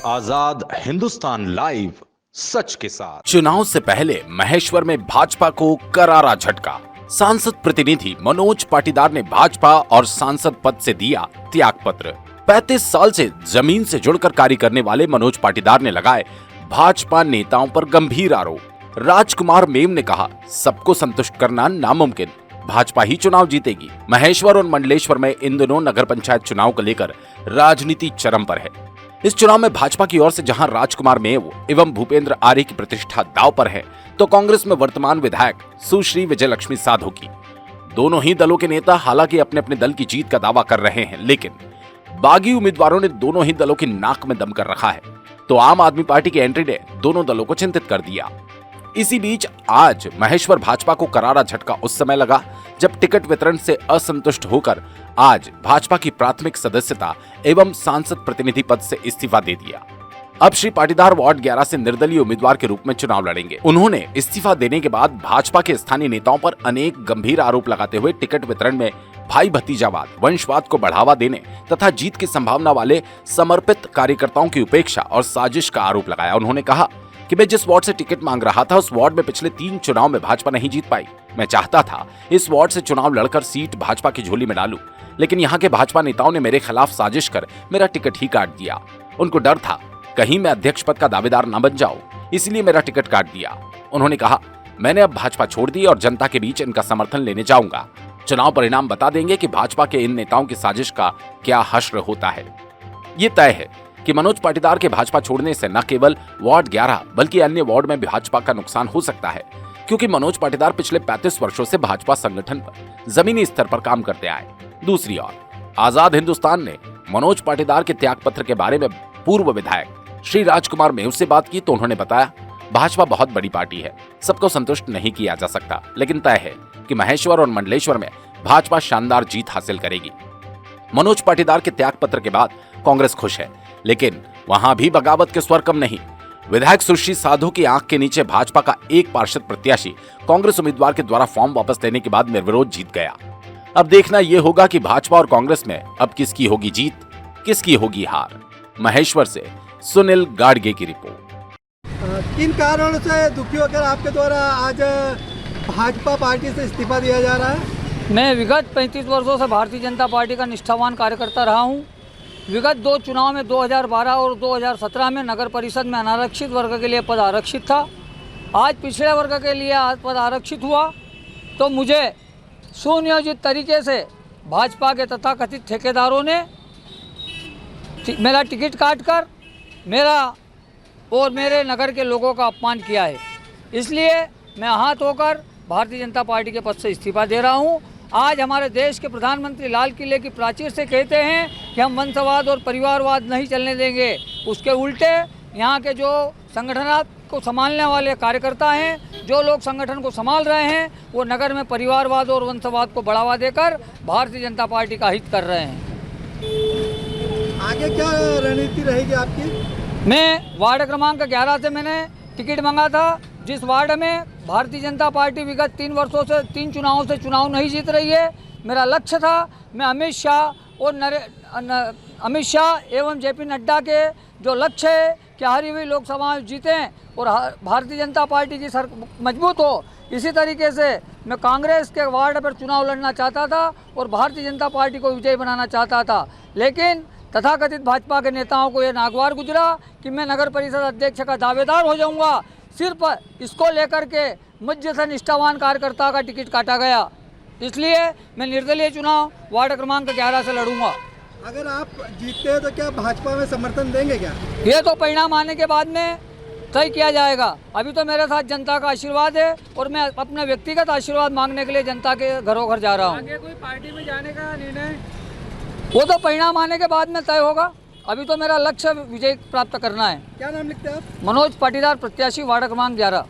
आजाद Hindustan live, सच के साथ। चुनाव से पहले महेश्वर में भाजपा को करारा झटका। सांसद प्रतिनिधि मनोज पाटीदार ने भाजपा और सांसद पद से दिया त्याग पत्र। 35 साल से जमीन से जुड़कर कार्य करने वाले मनोज पाटीदार ने लगाए भाजपा नेताओं पर गंभीर आरोप। राजकुमार मेम ने कहा, सबको संतुष्ट करना नामुमकिन, भाजपा ही चुनाव जीतेगी। महेश्वर और मंडलेश्वर में इन दिनों नगर पंचायत चुनाव को लेकर राजनीति चरम पर है। इस चुनाव में भाजपा की ओर से जहां राजकुमार मेव एवं भूपेंद्र आर्य की प्रतिष्ठा दांव पर है, तो कांग्रेस में वर्तमान विधायक सुश्री विजयलक्ष्मी साधो की। दोनों ही दलों के नेता हालांकि अपने अपने दल की जीत का दावा कर रहे हैं, लेकिन बागी उम्मीदवारों ने दोनों ही दलों की नाक में दम कर रखा है। तो आम आदमी पार्टी की एंट्री ने दोनों दलों को चिंतित कर दिया। इसी बीच आज महेश्वर भाजपा को करारा झटका उस समय लगा जब टिकट वितरण से असंतुष्ट होकर आज भाजपा की प्राथमिक सदस्यता एवं सांसद प्रतिनिधि पद से इस्तीफा दे दिया। अब श्री पाटीदार वार्ड 11 से निर्दलीय उम्मीदवार के रूप में चुनाव लड़ेंगे। उन्होंने इस्तीफा देने के बाद भाजपा के स्थानीय नेताओं पर अनेक गंभीर आरोप लगाते हुए टिकट वितरण में भाई भतीजावाद, वंशवाद को बढ़ावा देने तथा जीत की संभावना वाले समर्पित कार्यकर्ताओं की उपेक्षा और साजिश का आरोप लगाया। उन्होंने कहा कि मैं जिस वार्ड से टिकट मांग रहा था, उस वार्ड में पिछले 3 चुनाव में भाजपा नहीं जीत पाई। मैं चाहता था इस वार्ड से चुनाव लड़कर सीट भाजपा की झोली में डालूं, लेकिन यहाँ के भाजपा नेताओं ने मेरे खिलाफ साजिश कर मेरा टिकट ही काट दिया। उनको डर था कहीं मैं अध्यक्ष पद का दावेदार न बन जाऊं, इसलिए मेरा टिकट काट दिया। उन्होंने कहा, मैंने अब भाजपा छोड़ दी और जनता के बीच इनका समर्थन लेने जाऊंगा। चुनाव परिणाम बता देंगे कि भाजपा के इन नेताओं की साजिश का क्या हश्र होता है। ये तय है कि मनोज पाटीदार के भाजपा छोड़ने से न केवल वार्ड 11 बल्कि अन्य वार्ड में भाजपा का नुकसान हो सकता है, क्योंकि मनोज पाटीदार पिछले 35 वर्षों से भाजपा संगठन पर जमीनी स्तर पर काम करते आए। दूसरी ओर आजाद हिंदुस्तान ने मनोज पाटीदार के त्याग पत्र के बारे में पूर्व विधायक श्री राजकुमार मेव से बात की तो उन्होंने बताया, भाजपा बहुत बड़ी पार्टी है, सबको संतुष्ट नहीं किया जा सकता, लेकिन तय है कि महेश्वर और मंडलेश्वर में भाजपा शानदार जीत हासिल करेगी। मनोज पाटीदार के त्याग पत्र के बाद कांग्रेस खुश है, लेकिन वहां भी बगावत के स्वर कम नहीं। विधायक सुश्री साधु की आंख के नीचे भाजपा का एक पार्षद प्रत्याशी कांग्रेस उम्मीदवार के द्वारा फॉर्म वापस लेने के बाद निर्विरोध जीत गया। अब देखना यह होगा कि भाजपा और कांग्रेस में अब किसकी होगी जीत, किसकी होगी हार। महेश्वर से सुनील गाडगे की रिपोर्ट। किन कारणों से दुखी होकर आपके द्वारा आज भाजपा पार्टी से इस्तीफा दिया जा रहा है? मैं विगत 35 वर्षों से भारतीय जनता पार्टी का निष्ठावान कार्यकर्ता रहा हूं। विगत 2 चुनाव में 2012 और 2017 में नगर परिषद में अनारक्षित वर्ग के लिए पद आरक्षित था। आज पिछड़े वर्ग के लिए पद आरक्षित हुआ, तो मुझे सुनियोजित तरीके से भाजपा के तथाकथित ठेकेदारों ने मेरा टिकट काटकर मेरा और मेरे नगर के लोगों का अपमान किया है। इसलिए मैं हाथ होकर भारतीय जनता पार्टी के पद से इस्तीफा दे रहा हूं। आज हमारे देश के प्रधानमंत्री लाल किले की प्राचीर से कहते हैं कि हम वंशवाद और परिवारवाद नहीं चलने देंगे, उसके उल्टे यहाँ के जो संगठन को संभालने वाले कार्यकर्ता हैं, जो लोग संगठन को संभाल रहे हैं, वो नगर में परिवारवाद और वंशवाद को बढ़ावा देकर भारतीय जनता पार्टी का हित कर रहे हैं। आगे क्या रणनीति रहेगी आपकी? मैं वार्ड क्रमांक 11 से मैंने टिकट मांगा था, जिस वार्ड में भारतीय जनता पार्टी विगत 3 वर्षों से 3 चुनावों से चुनाव नहीं जीत रही है। मेरा लक्ष्य था मैं अमित शाह एवं जेपी नड्डा के जो लक्ष्य है कि हारी हुई लोकसभा में जीतें और भारतीय जनता पार्टी की मजबूत हो, इसी तरीके से मैं कांग्रेस के वार्ड पर चुनाव लड़ना चाहता था और भारतीय जनता पार्टी को विजयी बनाना चाहता था। लेकिन तथाकथित भाजपा के नेताओं को यह नागवार गुजरा कि मैं नगर परिषद अध्यक्ष का दावेदार हो जाऊंगा। सिर्फ इसको लेकर के मुझ जैसा निष्ठावान कार्यकर्ता का टिकट काटा गया। इसलिए मैं निर्दलीय चुनाव वार्ड क्रमांक 11 से लड़ूंगा। अगर आप जीतते हैं तो क्या भाजपा में समर्थन देंगे क्या? ये तो परिणाम आने के बाद में तय किया जाएगा। अभी तो मेरे साथ जनता का आशीर्वाद है और मैं अपने व्यक्तिगत आशीर्वाद मांगने के लिए जनता के घरों घर जा रहा हूँ। आगे कोई पार्टी में जाने का निर्णय? वो तो परिणाम आने के बाद में तय होगा। अभी तो मेरा लक्ष्य विजय प्राप्त करना है। क्या नाम लिखते हैं आप? मनोज पाटीदार, प्रत्याशी वार्ड क्रमांक 11।